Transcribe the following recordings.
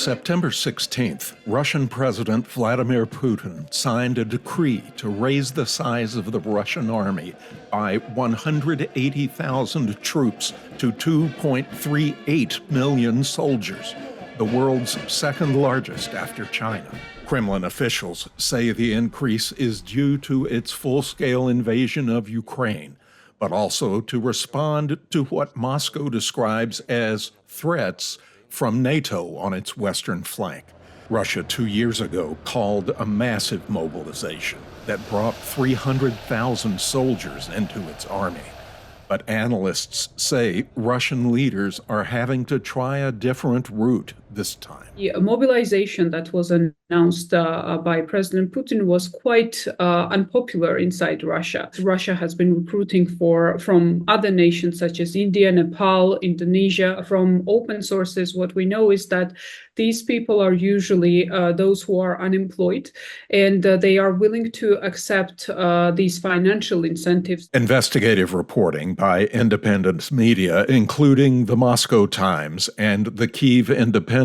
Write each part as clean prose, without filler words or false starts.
September 16th, Russian President Vladimir Putin signed a decree to raise the size of the Russian army by 180,000 troops to 2.38 million soldiers, the world's second largest after China. Kremlin officials say the increase is due to its full-scale invasion of Ukraine, but also to respond to what Moscow describes as threats from NATO on its western flank. Russia 2 years ago called a massive mobilization that brought 300,000 soldiers into its army. But analysts say Russian leaders are having to try a different route this time. The mobilization that was announced by President Putin was quite unpopular inside Russia. Russia has been recruiting from other nations such as India, Nepal, Indonesia. From open sources, what we know is that these people are usually those who are unemployed, and they are willing to accept these financial incentives. Investigative reporting by independent media, including the Moscow Times and the Kyiv Independent,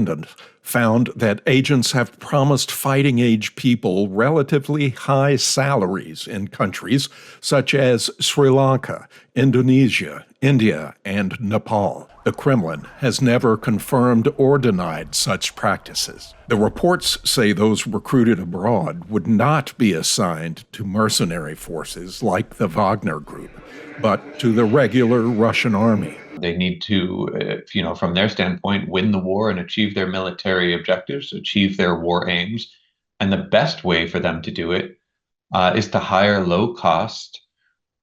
found that agents have promised fighting-age people relatively high salaries in countries such as Sri Lanka, Indonesia, India, and Nepal. The Kremlin has never confirmed or denied such practices. The reports say those recruited abroad would not be assigned to mercenary forces like the Wagner Group, but to the regular Russian army. They need to, from their standpoint, win the war and achieve their military objectives, achieve their war aims. And the best way for them to do it is to hire low-cost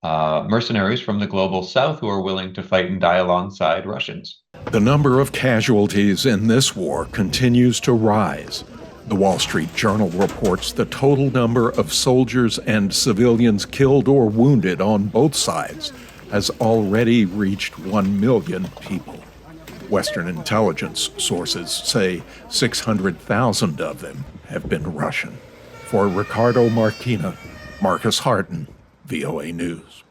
mercenaries from the global south who are willing to fight and die alongside Russians. The number of casualties in this war continues to rise. The Wall Street Journal reports the total number of soldiers and civilians killed or wounded on both sides has already reached 1 million people. Western intelligence sources say 600,000 of them have been Russian. For Ricardo Marquina, Marcus Harton, VOA News.